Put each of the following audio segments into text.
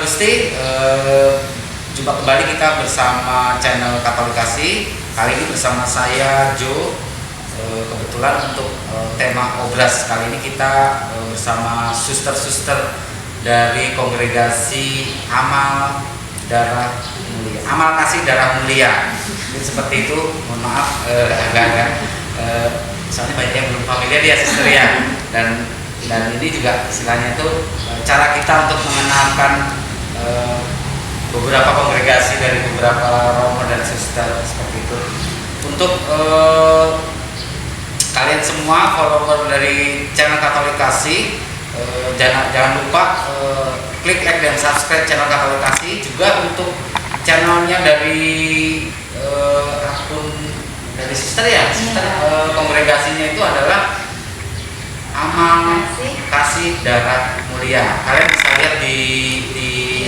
Gusti, jumpa kembali kita bersama channel Katolikasi. Kali ini bersama saya Jo. Kebetulan untuk tema obras kali ini kita bersama suster-suster dari kongregasi Amal Darah Mulia, Amal Kasih Darah Mulia. Jadi seperti itu. Mohon maaf agak-agak soalnya banyak yang belum familiar ya suster ya. Dan ini juga istilahnya itu cara kita untuk mengenalkan beberapa kongregasi dari beberapa romo dan suster seperti itu. Untuk kalian semua follower dari channel Katolikasi, jangan lupa klik like dan subscribe channel Katolikasi. Juga untuk channelnya dari akun dari suster ya, suster kongregasinya itu adalah Amal Kasih Darah Mulia. Kalian bisa lihat di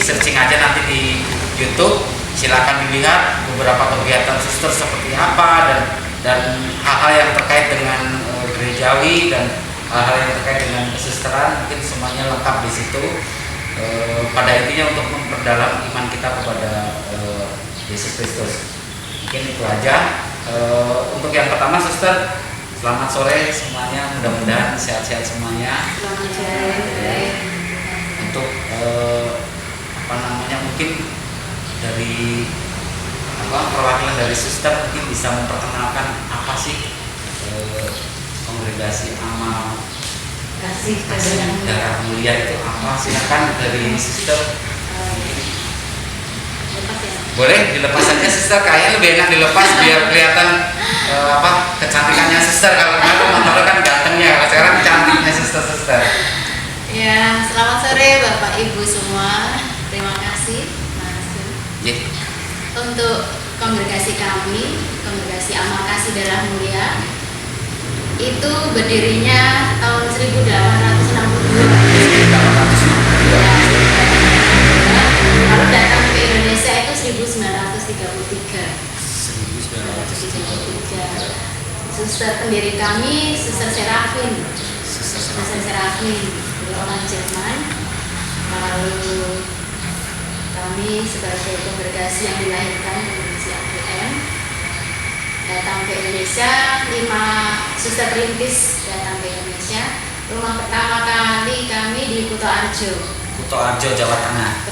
searching aja nanti di YouTube. Silakan dilihat beberapa kegiatan suster seperti apa dan hal-hal yang terkait dengan gerejawi dan hal-hal yang terkait dengan kesusteran, mungkin semuanya lengkap di situ. Pada intinya untuk memperdalam iman kita kepada Yesus Kristus. Mungkin itu aja. Untuk yang pertama, suster, selamat sore semuanya, mudah-mudahan sehat-sehat semuanya. Selamat sore. Untuk mungkin dari perwakilan dari suster mungkin bisa memperkenalkan apa sih kongregasi Amal Kasih Darah Mulia itu apa? Silakan dari suster. Boleh dilepas saja suster, kayaknya lebih enak dilepas biar kelihatan kecantikannya suster. Kalau kemarin motornya kan gantengnya, kalau sekarang cantiknya suster. Ya, selamat sore Bapak Ibu semua. Terima kasih Mas. Untuk kongregasi kami, kongregasi Amal Kasih Darah Mulia, itu berdirinya tahun 1862. Lalu datang ke Indonesia itu 1933. Suster pendiri kami Suster Serafin. Dari orang Jerman. Lalu kami sebagai kongregasi yang dilahirkan kongregasi AGM datang ke Indonesia. 5 suster perintis datang ke Indonesia. Rumah pertama kali kami di Kuto Arjo, Jawa Tengah.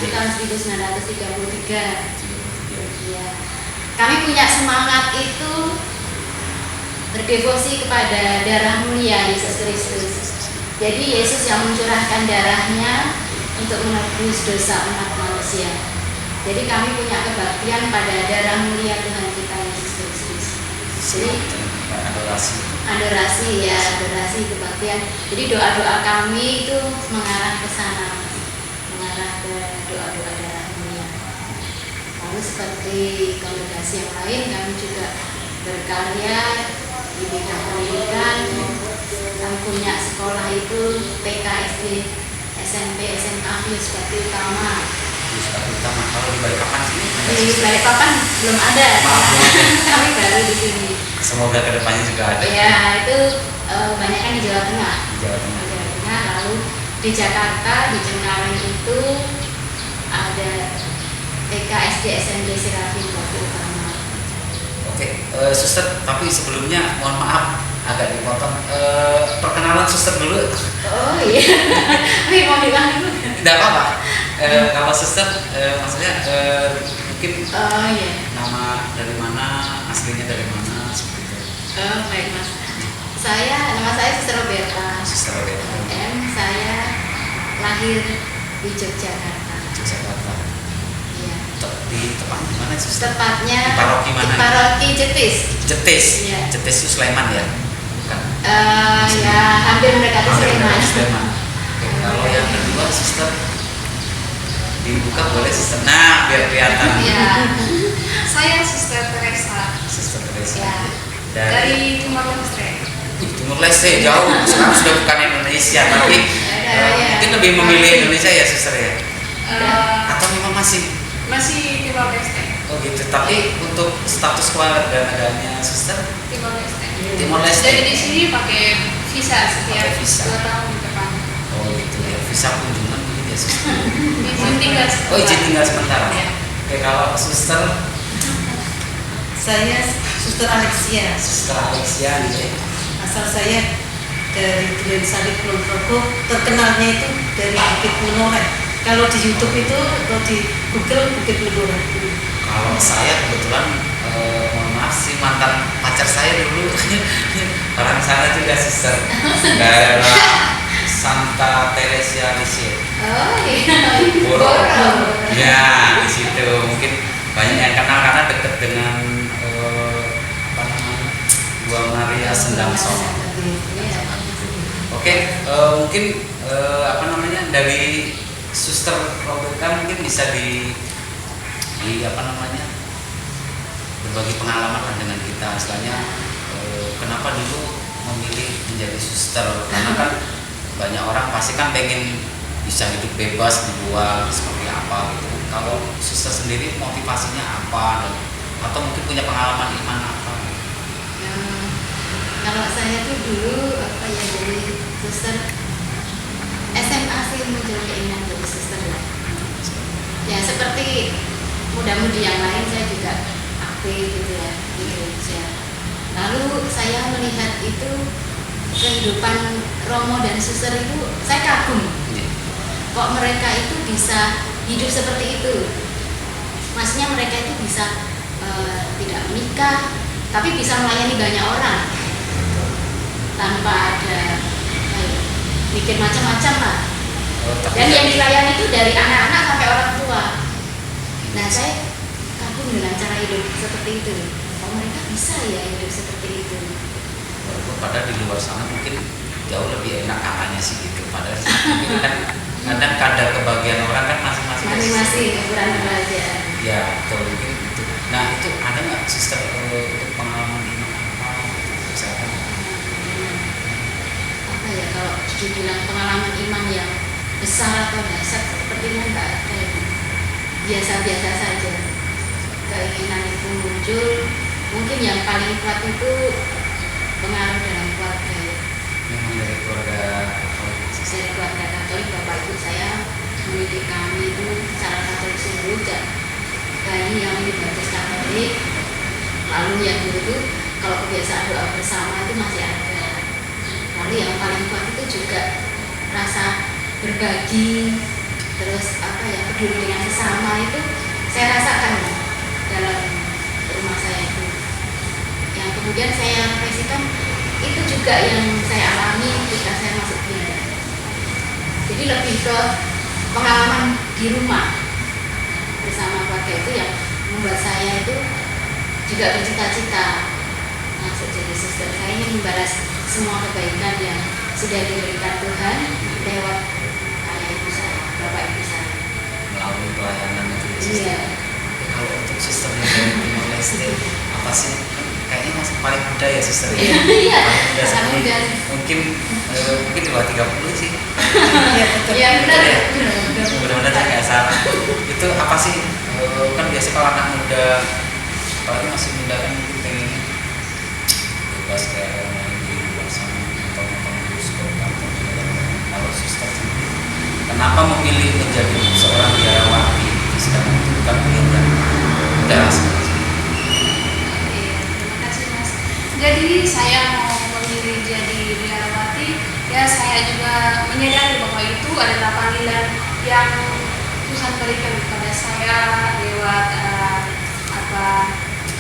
itu tahun 1933. Ya. Kami punya semangat itu berdevosi kepada darah mulia Yesus Kristus. Jadi Yesus yang mencurahkan darahnya untuk menebus dosa umat manusia. Jadi kami punya kebaktian pada darah mulia Tuhan kita Yesus Kristus. Jadi adorasi kebaktian. Jadi doa-doa kami itu mengarah ke sana, mengarah ke doa-doa darah mulia. Lalu seperti kongregasi yang lain, kami juga berkarya di bidang pendidikan. Kami punya sekolah itu TK, SD, SMP, SMA, Yusbati Utama. Kalau di Balikpapan sini? Di Balikpapan belum ada. Kami baru di sini. Semoga kedepannya juga ada. Ya, itu banyak kan di Jawa Tengah. Jawa Tengah. Lalu di Jakarta, di Cengkareng itu ada TK, SD, SMP Serafin Yusbati Utama. Oke, suster, tapi sebelumnya mohon maaf agak dipotong. Perkenalan suster dulu. Oh iya. Ini mau bilang dulu. Tidak apa-apa. Kalau suster, maksudnya mungkin nama dari mana, aslinya dari mana, seperti itu. Baik Mas. Nama saya Suster Roberta. Saya lahir di Yogyakarta. Iya. Di tempat di mana suster? Tepatnya di paroki mana? Di paroki Jetis. Iya. Jetis itu Sleman ya? Bukan. Ya hampir mendekati Sleman. Oke, kalau yang kedua suster dibuka boleh suster. Nah, biar kelihatan. Iya. Saya Suster Teresa. Ya. Dari Timor Leste. Timur Leste jauh. Sekarang sudah bukan Indonesia, tapi mungkin lebih memilih Indonesia ya suster ya. Atau memang masih Timor Leste. Oh gitu. Tapi untuk status kewarganegaranya suster Timor Leste. Jadi di sini pakai visa setiap Pakai visa. 2 tahun di depan. Oh gitu ya. Visa kunjungan gitu ya suster? Izin tinggal Oh, izin tinggal sementara. Ya. Oke, kalau suster, Saya Suster Alexia. suster Alexia gitu ya. Asal saya dari Duren Sawit Kulon Progo. Terkenalnya itu dari Bukit Menoreh. Kalau di YouTube itu atau di Google Bukit Menoreh. Kalau saya kebetulan mohon maaf sih mantan pacar saya dulu orang sana juga suster daerah Santa Teresia Lisieux. Oh iya. Boro. Boro. Ya di situ mungkin banyak yang kenal karena dekat dengan apa namanya Gua Maria Sendang Sono. Iya. Oke, mungkin apa namanya dari Suster Roberta mungkin bisa di apa namanya berbagi pengalaman lah dengan kita, misalnya kenapa dulu memilih menjadi suster, karena kan banyak orang pasti kan pengen bisa hidup bebas di luar seperti apa gitu. Kalau suster sendiri motivasinya apa dan atau mungkin punya pengalaman iman apa? Nah, kalau saya tuh dulu apa ya dari suster SMA sih muncul keinginan jadi suster lah. Ya seperti muda-mudi yang lain saya juga aktif gitu ya di gereja. Lalu saya melihat itu kehidupan Romo dan suster itu saya kagum. Kok mereka itu bisa hidup seperti itu? Maksudnya mereka itu bisa tidak menikah, tapi bisa melayani banyak orang tanpa ada mikir macam-macam lah. Dan yang dilayani itu dari anak-anak sampai orang tua. Nah saya kagum dengan cara hidup seperti itu. Oh mereka bisa ya hidup seperti itu. Padahal di luar sana mungkin jauh lebih enak katanya sih gitu. Padahal mungkin kan kadang kadar kebahagiaan orang kan masing-masing. Masing-masing ukuran kebahagiaan. Ya betul mungkin itu. Nah itu ada nggak suster untuk pengalaman ini apa? Misalkan Apa ya kalau dibilang pengalaman iman yang besar atau dahsyat sepertinya nggak ada. Biasa-biasa saja. Keinginan itu muncul. Mungkin yang paling kuat itu pengaruh dalam keluarga ya. memang dari keluarga Katolik. Dari keluarga Katolik, bapak ibu saya mendidik kami itu secara Katolik sungguh, bayi yang dibaptis Katolik. Lalu yang dulu itu kalau kebiasaan doa bersama itu masih ada. Lalu yang paling kuat itu juga rasa berbagi, terus apa ya peduli dengan sesama itu saya rasakan dalam rumah saya itu. Yang kemudian saya refleksikan itu juga yang saya alami ketika saya masuk gereja. Jadi lebih ke pengalaman di rumah bersama keluarga itu yang membuat saya itu juga bercita-cita masuk jadi suster. Saya ingin membalas semua kebaikan yang sudah diberikan Tuhan lewat ayah ibu saya, bapak ibu saya. Melalui pelayanan itu ya, suster. Iya. Kalau untuk suster yang dari Timor Leste apa sih? Kayaknya masih paling muda ya suster ya. Iya, Paling muda sangat sekali. muda. Mungkin mungkin di bawah 30 sih. Iya betul. Iya benar. Betul ya? Benar. Mudah-mudahan saya nggak salah. Itu apa sih? Kan biasa kalau anak muda, apalagi masih muda kan mungkin pengen bebas kayak orang lain di luar sana nonton bioskop atau kalau suster sendiri. Kenapa memilih menjadi seorang biarawati? Sedangkan itu bukan pilihan mudah sekali. Iya, terima kasih Mas. Jadi saya mau memilih jadi biarawati, ya saya juga menyadari bahwa itu adalah panggilan yang Tuhan berikan kepada saya lewat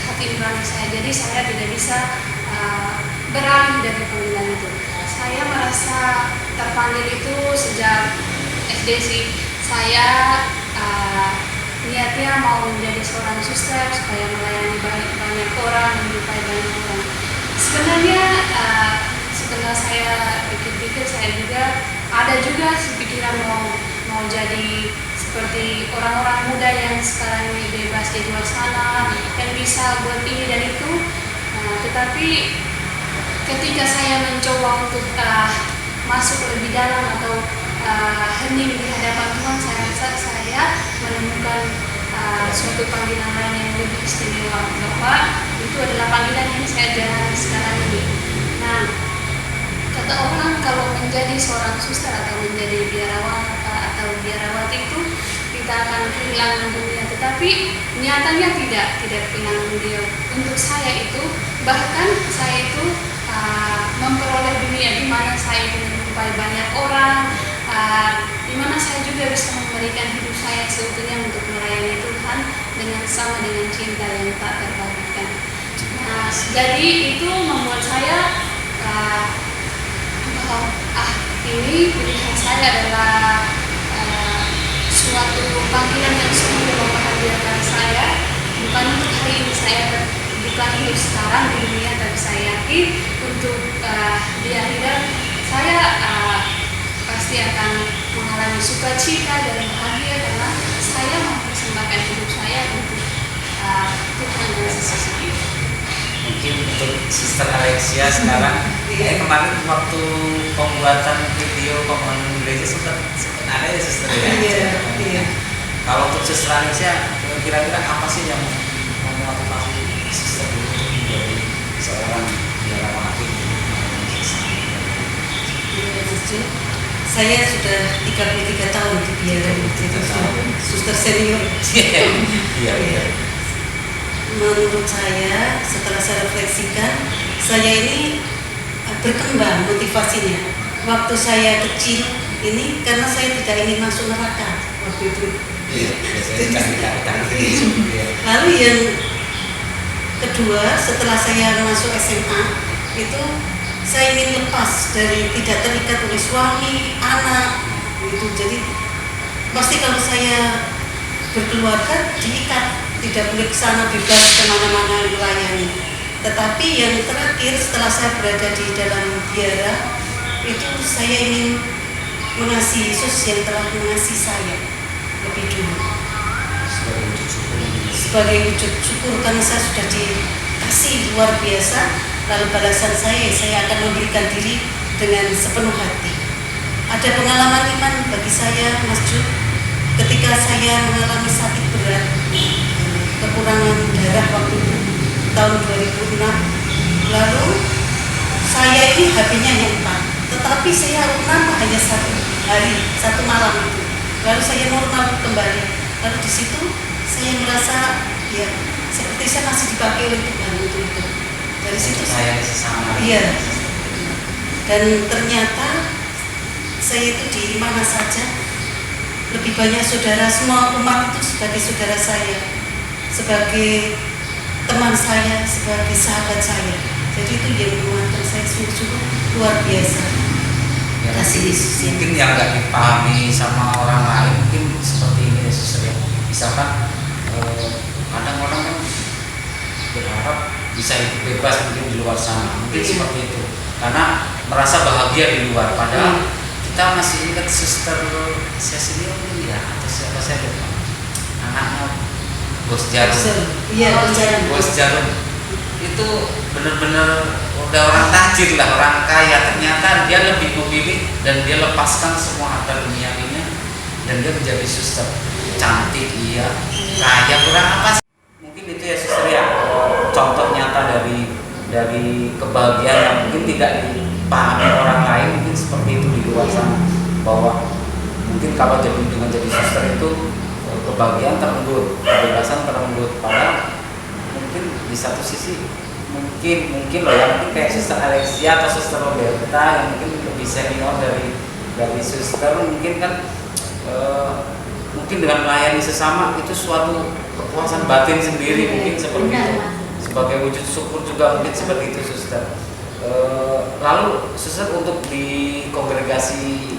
hati nurani saya. Jadi saya tidak bisa beralih dari panggilan itu. Saya merasa terpanggil itu sejak SD sih. Saya niatnya mau menjadi seorang suster supaya melayani banyak orang, menjumpai banyak orang. Sebenarnya setelah saya pikir-pikir, saya juga ada juga pikiran mau jadi seperti orang-orang muda yang sekarang ini bebas di luar sana, yang bisa buat ini dan itu. Tetapi ketika saya mencoba untuk masuk lebih dalam atau hening di hadapan Tuhan, saya rasa saya menemukan suatu panggilan lain yang lebih istimewa, bahwa itu adalah panggilan yang saya jalani sekarang ini. Nah, kata orang kalau menjadi seorang suster atau menjadi biarawati atau atau biarawati itu kita akan kehilangan dunia, tetapi nyatanya tidak kehilangan dunia. Untuk saya itu, bahkan saya itu memperoleh dunia di mana saya itu menjumpai banyak orang, di mana saya juga bisa memberikan hidup saya seutuhnya untuk melayani Tuhan sama dengan cinta yang tak terbagikan. Nah, jadi itu membuat saya ini pilihan saya adalah suatu panggilan yang sungguh membahagiakan saya. Bukan untuk hari ini saya bukan hidup sekarang di dunia, tapi saya yakin untuk di akhirat saya pasti akan mengalami sukacita dan bahagia karena saya mempersembahkan hidup saya untuk Tuhan dan sesama. Mungkin untuk Sister Alexia sekarang, kemarin waktu pembuatan video pembangunan gereja sempat ada ya Sister ya. Iya. Kalau untuk Sister Alexia, kira-kira apa sih yang memotivasi Sister untuk menjadi seorang biarawan aktif? Saya sudah 33 tahun di biara, jadi suster senior. Iya. Menurut saya, setelah saya refleksikan, saya ini berkembang motivasinya. Waktu saya kecil ini karena saya tidak ingin masuk neraka waktu itu. Iya, Lalu yang kedua, setelah saya masuk SMA itu saya ingin lepas dari tidak terikat oleh suami, anak, gitu. Jadi pasti kalau saya berkeluarga diikat, tidak boleh ke sana bebas kemana-mana melayani. Tetapi yang terakhir setelah saya berada di dalam biara itu saya ingin mengasihi Yesus yang telah mengasihi saya lebih dulu. Sebagai wujud syukur karena saya sudah dikasih luar biasa. Lalu balasan saya akan memberikan diri dengan sepenuh hati. Ada pengalaman iman bagi saya, Mas Jun, ketika saya mengalami sakit berat, kekurangan darah waktu itu, tahun 2006. Lalu saya ini HP-nya hanya 4, tetapi saya nambah hanya 1 hari, 1 malam itu. Lalu saya normal kembali. Lalu di situ saya merasa ya seperti saya masih dipakai oleh Tuhan untuk itu. Dari situ saya sesama. Iya. Dan ternyata saya itu di mana saja lebih banyak saudara, semua umat itu sebagai saudara saya, sebagai teman saya, sebagai sahabat saya. Jadi itu yang menguatkan saya sungguh-sungguh luar biasa. Ya, Kasih Yesus ya. Mungkin yang nggak dipahami sama orang lain mungkin seperti ini ya Suster ya. Misalkan kadang orang kan berharap bisa hidup bebas mungkin di luar sana, mungkin seperti itu karena merasa bahagia di luar, padahal kita masih ingat Suster Cecilia ya, atau siapa saya lupa, anaknya Bos Jarum. Iya, Bos Jarum itu benar-benar udah orang tajir lah, orang kaya, ternyata dia lebih memilih dan dia lepaskan semua harta duniawinya dan dia menjadi suster. Cantik iya, kaya, kurang apa sih? Mungkin itu ya Suster ya, contoh nyata dari kebahagiaan yang mungkin tidak dipahami orang lain, mungkin seperti itu di luar sana, bahwa mungkin kalau dengan jadi suster itu kebahagiaan terenggut, kebebasan terenggut, padahal mungkin di satu sisi mungkin loh ya, mungkin kayak Suster Alexia atau Suster Roberta yang mungkin lebih senior dari suster, mungkin kan mungkin dengan melayani sesama itu suatu kepuasan batin sendiri, mungkin seperti itu, sebagai wujud syukur juga mungkin seperti itu Suster. Lalu Suster untuk di kongregasi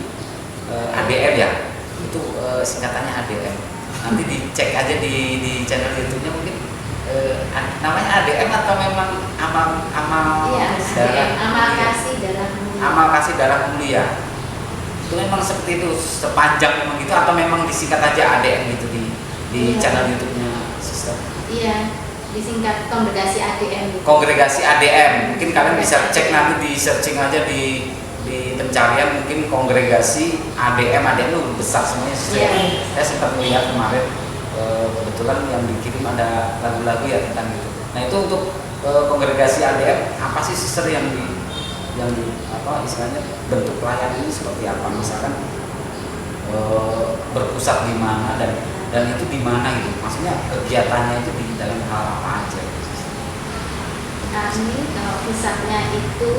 ADM ya, itu singkatannya ADM, nanti dicek aja di channel YouTube-nya mungkin namanya ADM atau memang amal Iya, darah amal mulia? kasih darah mulia. Amal kasih darah mulia itu memang seperti itu sepanjang memang gitu, atau memang disingkat aja ADM gitu di Iya. channel YouTube-nya Suster? Iya, disingkat kongregasi ADM. Kongregasi ADM, mungkin kalian bisa cek nanti, di searching aja di pencarian mungkin kongregasi ADM itu besar semuanya Suster. Iya. Saya sempat melihat kemarin, kebetulan yang dikirim ada lagu-lagu ya tentang itu. Nah itu untuk kongregasi ADM apa sih Suster yang di apa istilahnya bentuk pelayanan ini seperti apa? Misalkan berpusat di mana dan itu di mana gitu, maksudnya kegiatannya itu di dalam hal apa aja? Kami kalau pusatnya itu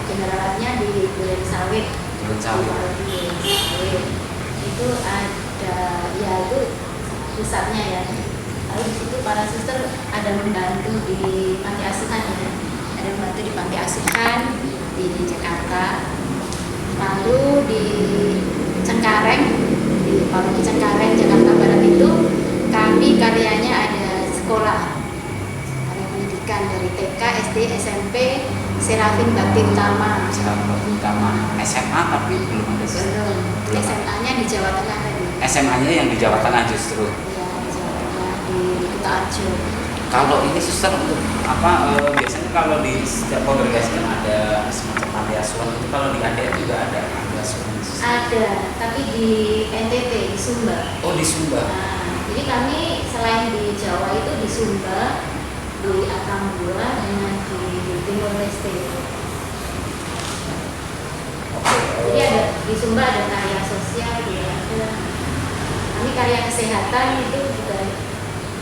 generalannya di Duren Sawit. Duren Sawit. Di Duren Sawit itu ada, ya itu pusatnya ya. Lalu di situ para suster ada membantu di panti asuhan ya, ada membantu di panti asuhan di Jakarta. Lalu di Cengkareng, di Cengkareng Jakarta Barat itu kami karyanya ada sekolah pendidikan dari TK, SD, SMP, Serafin Bakti Utama. Serafin Bakti Utama, SMA tapi belum ada. Belum. SMA-nya di Jawa Tengah tadi. SMA-nya yang di Jawa Tengah justru. Iya, di Jawa Tengah di Kuta Arjo. Kalau ini suster untuk apa? Biasanya kalau di setiap kongregasi kan ada semacam panti asuhan itu, kalau di ADR juga ada panti asuhan. Ada, tapi di NTT, di Sumba. Oh, di Sumba. Nah, jadi kami selain di Jawa itu di Sumba, di Atambua, dengan di Timur Leste. Oke. Jadi ada di Sumba ada karya sosial, juga ada. Kami karya kesehatan itu juga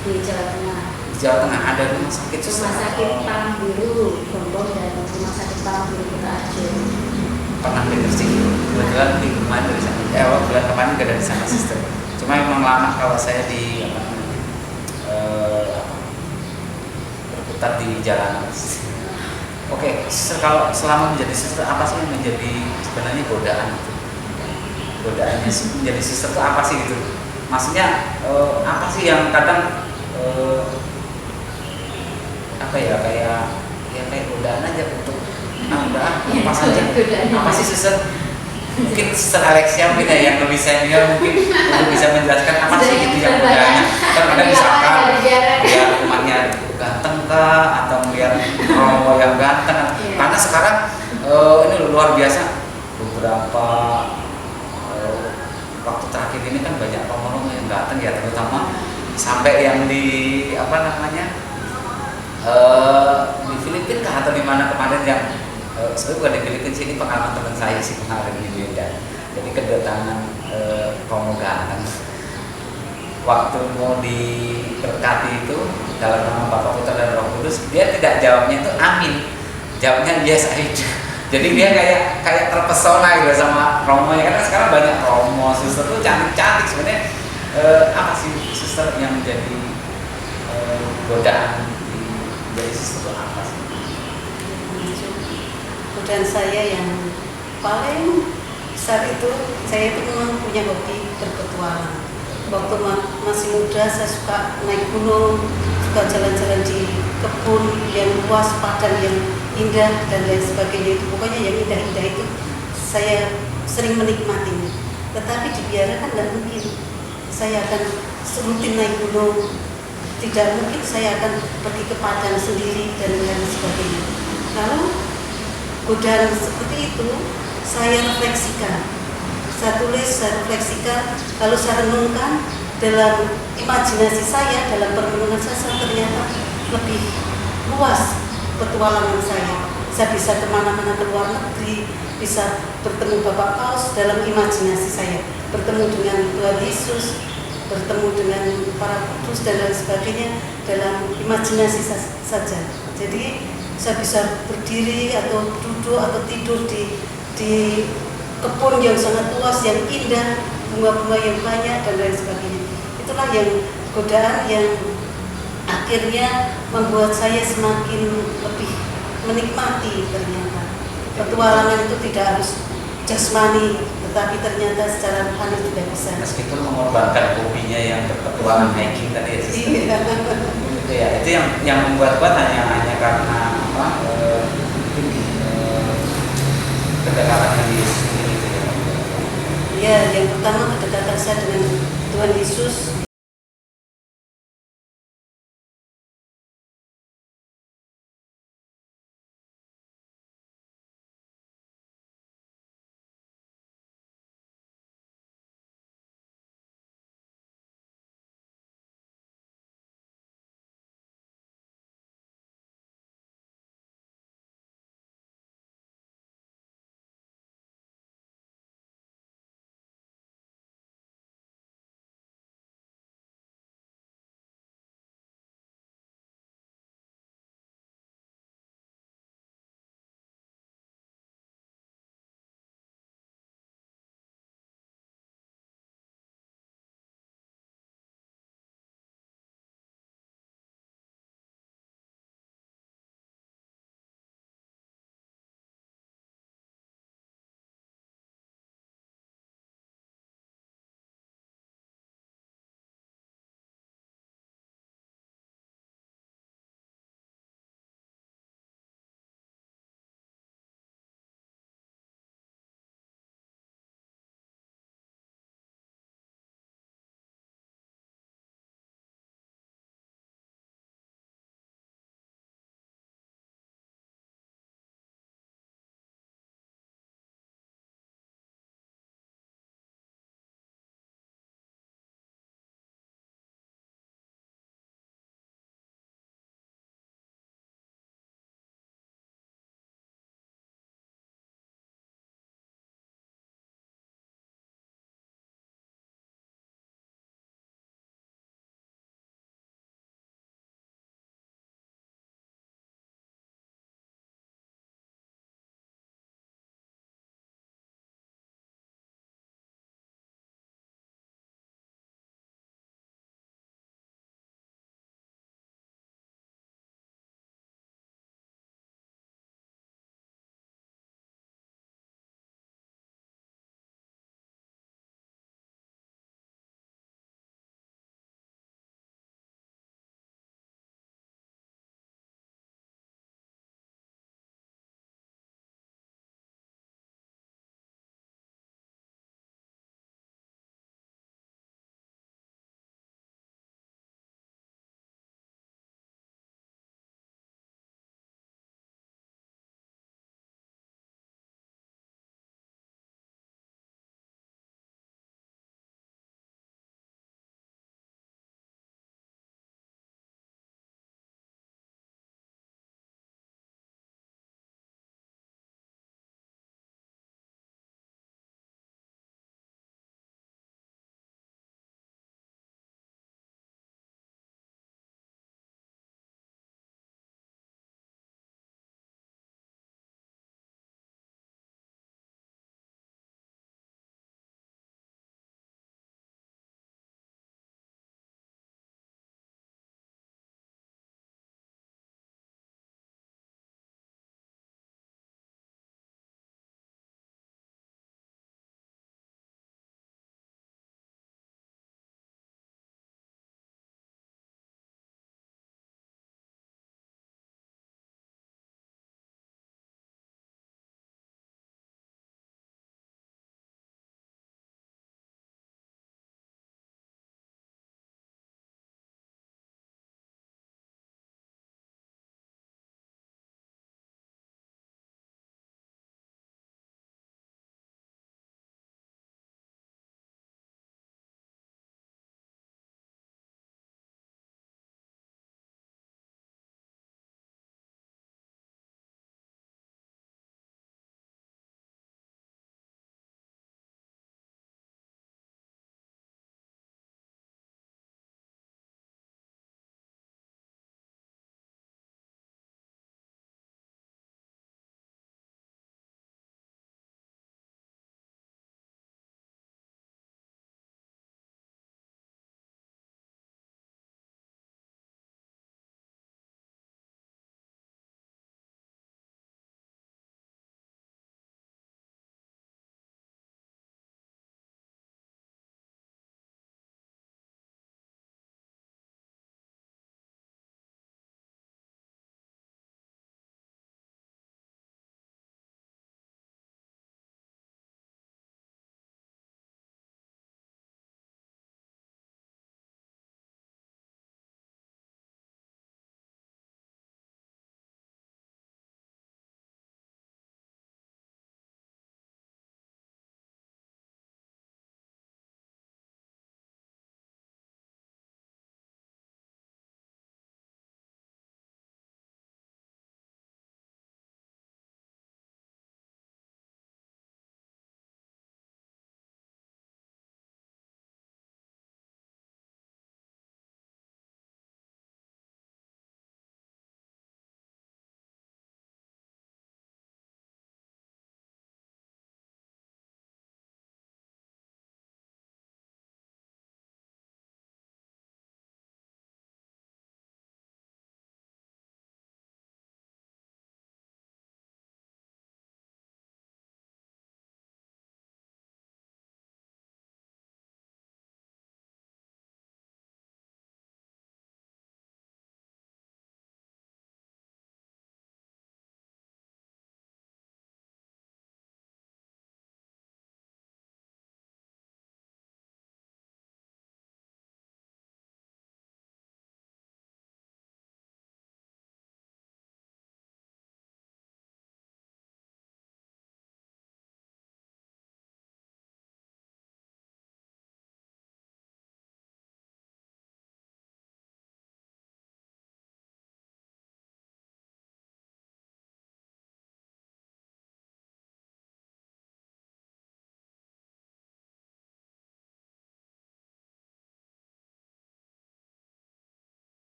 di Jawa Tengah. Di Jawa Tengah ada rumah sakit suster. Rumah sakit Palang Biru Gombong dan rumah sakit Palang Biru Kuta Arjo. Pernah dengar sih, kebetulan di rumah dari sana. Bulan kemarin nggak dari sana suster. Cuma memang lama kalau saya di berputar di jalanan. Oke, suster, kalau selama menjadi suster apa sih yang menjadi sebenarnya godaan itu? Godaannya menjadi suster itu apa sih gitu? Maksudnya apa sih yang kadang apa ya, kayak godaan aja untuk apa saja? Apa sih suster? Mungkin suster Alexia mungkin ya yang lebih senior mungkin untuk bisa menjelaskan apa sih gitu yang godaannya. Kan kadang misalkan ya rumahnya ganteng kah, atau melihat romo yang ganteng. Karena sekarang ini luar biasa, beberapa waktu terakhir ini kan banyak romo-romo yang ganteng ya, terutama sampai yang di apa namanya di Filipina atau di mana kemarin yang sebenarnya bukan di Filipina sini, pengalaman teman saya sih kemarin di Medan. Jadi kedatangan romo ganteng waktu mau diberkati itu dalam nama Bapa, Putra dan Roh Kudus, dia tidak jawabnya itu amin, jawabnya yes aja. Jadi dia kayak terpesona gitu sama romo ya, karena sekarang banyak romo suster tuh cantik-cantik sebenarnya. Apa sih suster yang menjadi godaan menjadi suster itu apa sih? Godaan saya yang paling besar itu, saya itu memang punya hobi berpetualang. Waktu masih muda saya suka naik gunung, suka jalan-jalan di kebun yang luas, padang yang indah dan lain sebagainya. Itu pokoknya yang indah-indah itu saya sering menikmatinya. Tetapi dibiarkan tidak mungkin saya akan rutin naik gunung, tidak mungkin saya akan pergi ke padang sendiri dan lain sebagainya. Lalu godaan seperti itu saya refleksikan, saya tulis, saya refleksikan, lalu saya renungkan dalam imajinasi saya, dalam perenungan saya ternyata lebih luas petualangan saya. Saya bisa kemana-mana ke luar negeri, bisa bertemu Bapak Paus dalam imajinasi saya, bertemu dengan Tuhan Yesus, bertemu dengan para kudus dan lain sebagainya dalam imajinasi saja. Jadi saya bisa berdiri atau duduk atau tidur di kebun yang sangat luas, yang indah, bunga-bunga yang banyak dan lain sebagainya. Itulah yang godaan yang akhirnya membuat saya semakin lebih menikmati. Ternyata petualangan itu tidak harus jasmani, tetapi ternyata secara rohani juga bisa. Meskipun mengorbankan hobinya yang berpetualang hiking tadi ya suster. Iya. Itu ya, itu yang membuat hanya karena apa? Kedekatan yang Yesus ini gitu ya. Ya, yang pertama kedekatan saya dengan Tuhan Yesus,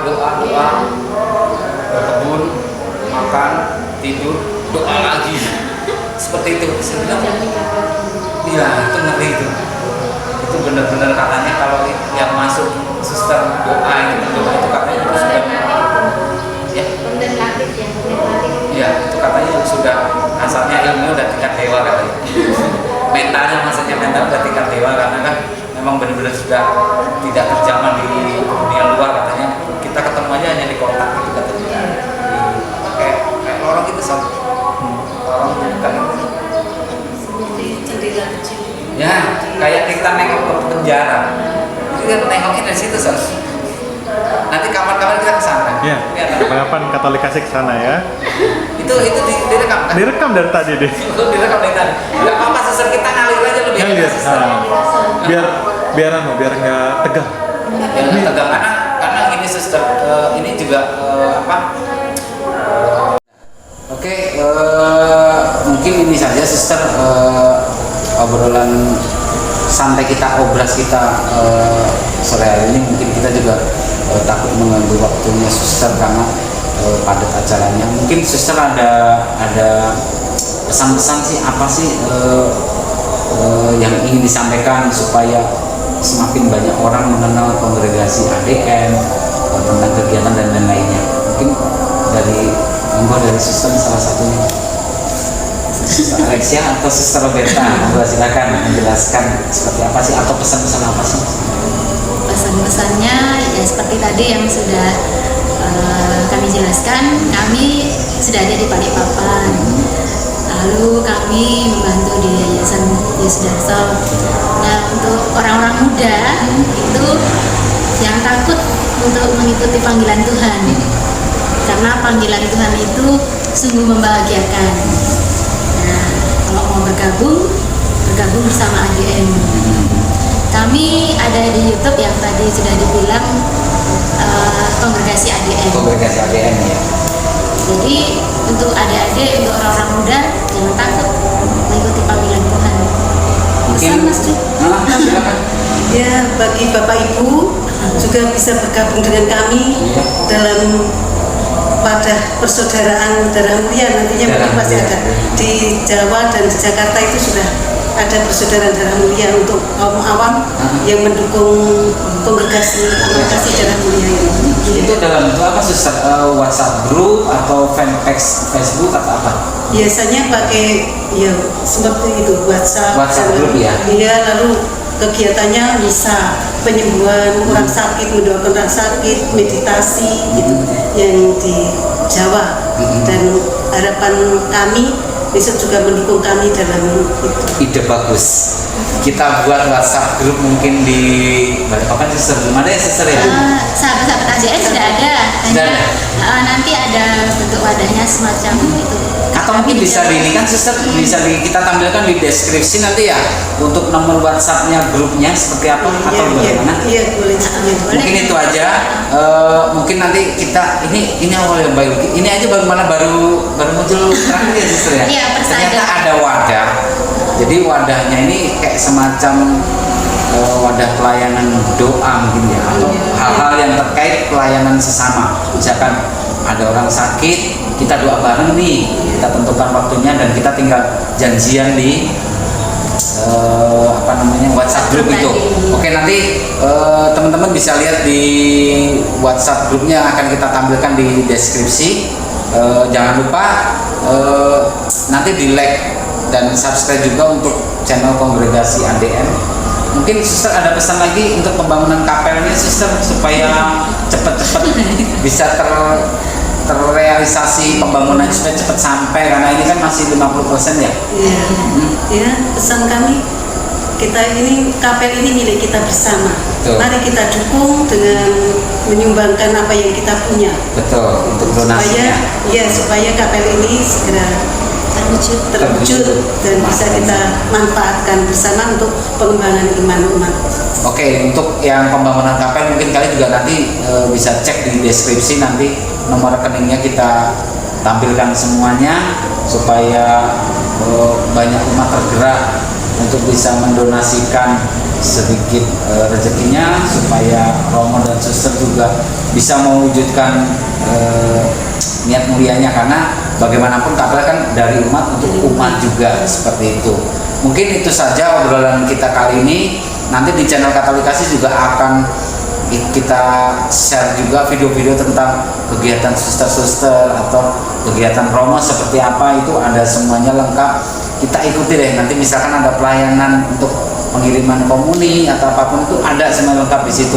doa, berkebun, makan, tidur, doa lagi. Seperti itu. Saya bilang, iya itu ngeri itu. Itu benar-benar katanya kalau yang masuk suster doa itu katanya itu sudah ya. Iya, itu katanya sudah asalnya ilmu udah tingkat dewa katanya. Mentalnya maksudnya mental udah tingkat dewa karena kan memang benar-benar sudah tidak terjamah di dunia luar katanya. Kita ketemu aja hanya di kotak gitu katanya. Kayak lorong gitu sob. Lorong bukan. Seperti jendela kecil. Ya, kayak kita nengok ke penjara. Jadi kan nengoknya dari situ sob. Nanti kapan-kapan kita ke sana. Iya. Kapan Katolik Kasih ke sana ya? Itu direkam kan? Direkam dari tadi deh. Direkam dari tadi. Enggak apa-apa suster kita ngalir aja lebih Ngalir. enak, suster. Biar nggak tegang. Ya, tegang karena gini suster, ini juga Oke, mungkin ini saja suster obrolan santai kita, obras kita sore hari ini. Mungkin kita juga takut mengganggu waktunya suster karena padat acaranya. Mungkin suster ada pesan-pesan sih, apa sih yang ingin disampaikan supaya semakin banyak orang mengenal kongregasi ADN, tentang kegiatan dan lain-lainnya. Mungkin dari suster salah satunya, Suster Alexia atau Suster Roberta, silakan menjelaskan seperti apa sih atau pesan-pesan apa sih? Pesan-pesannya ya seperti tadi yang sudah kami jelaskan. Kami sudah ada di Balikpapan, lalu kami membantu di Yayasan Yesudarso. Nah, untuk orang-orang muda itu yang takut untuk mengikuti panggilan Tuhan, karena panggilan Tuhan itu sungguh membahagiakan. Nah, kalau mau bergabung bersama ADN. Kami ada di YouTube yang tadi sudah dibilang kongregasi ADN. Kongregasi ADN ya. Jadi untuk adik-adik, untuk orang-orang muda jangan takut mengikuti panggilan Tuhan. Pesan Mas Tri? Silakan. Ya, bagi Bapak Ibu juga bisa bergabung dengan kami dalam wadah persaudaraan darah mulia. Nantinya mungkin pasti ada di Jawa dan di Jakarta itu sudah ada persaudaraan darah mulia untuk kaum awam yang mendukung kongregasi darah mulia ini. Itu dalam bentuk apa suster? WhatsApp group atau fanpage Facebook atau apa? Biasanya pakai ya seperti itu WhatsApp group ya. Iya, lalu kegiatannya bisa penyembuhan orang sakit, mendoakan orang sakit, meditasi gitu yang di Jawa. Dan harapan kami besok juga mendukung kami dalam itu. Ide bagus. Kita buat WhatsApp group mungkin di Balikpapan suster. Mana ya suster ya? Sahabat-sahabat ADN sudah ada. Sudah ada? Nanti ada bentuk wadahnya semacam itu. Atau mungkin bisa di ini kan suster, kita tampilkan di deskripsi nanti ya untuk nomor WhatsAppnya grupnya seperti apa atau bagaimana? Iya, boleh. Mungkin itu aja. Mungkin nanti kita ini awal yang baru. Ini aja baru muncul terakhir ya suster ya. Iya, ternyata ada wadah. Jadi wadahnya ini kayak semacam wadah pelayanan doa mungkin ya, atau hal-hal yang terkait pelayanan sesama. Misalkan ada orang sakit, kita doa bareng nih, kita tentukan waktunya dan kita tinggal janjian di WhatsApp group itu. Oke, nanti teman-teman bisa lihat di WhatsApp grupnya akan kita tampilkan di deskripsi. Jangan lupa nanti di like dan subscribe juga untuk channel kongregasi ADN. Mungkin suster ada pesan lagi untuk pembangunan kapelnya suster supaya cepat-cepat bisa terrealisasi pembangunannya supaya cepat sampai, karena ini kan masih 50% ya. Ya, pesan kami, kita ini kapel ini milik kita bersama. Betul. Mari kita dukung dengan menyumbangkan apa yang kita punya. Betul, untuk donasinya. Supaya kapel ini segera terwujud dan bisa kita manfaatkan bersama untuk pengembangan iman umat. Oke, untuk yang pembangunan kapel mungkin kalian juga nanti bisa cek di deskripsi, nanti nomor rekeningnya kita tampilkan semuanya supaya banyak umat tergerak untuk bisa mendonasikan sedikit rezekinya supaya Romo dan suster juga bisa mewujudkan niat mulianya, karena bagaimanapun kapel kan dari umat untuk umat juga, seperti itu. Mungkin itu saja obrolan kita kali ini. Nanti di channel Katolikasi juga akan kita share juga video-video tentang kegiatan suster-suster atau kegiatan Romo seperti apa, itu ada semuanya lengkap. Kita ikuti deh, nanti misalkan ada pelayanan untuk pengiriman komuni atau apapun, itu ada semua lengkap di situ.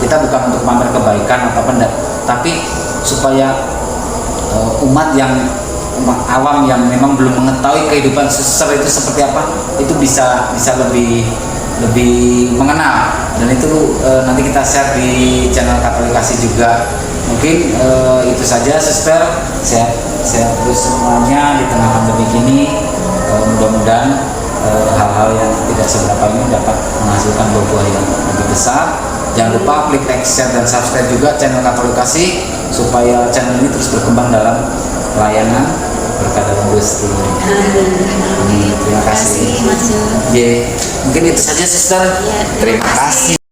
Kita bukan untuk pamer kebaikan atau apa, tapi supaya umat awam yang memang belum mengetahui kehidupan suster itu seperti apa, itu bisa lebih mengenal. Dan itu nanti kita share di channel Katolikasi juga. Mungkin itu saja, suster. Sehat terus semuanya di tengah pandemi ini. Mudah-mudahan hal-hal yang tidak seberapa ini dapat menghasilkan buah-buah yang lebih besar. Jangan lupa klik like, share, dan subscribe juga channel Katolikasi supaya channel ini terus berkembang dalam pelayanan berkat dalam Gusti. Terima kasih. Mas Jo. Mungkin itu saja, suster. Ya, Terima kasih.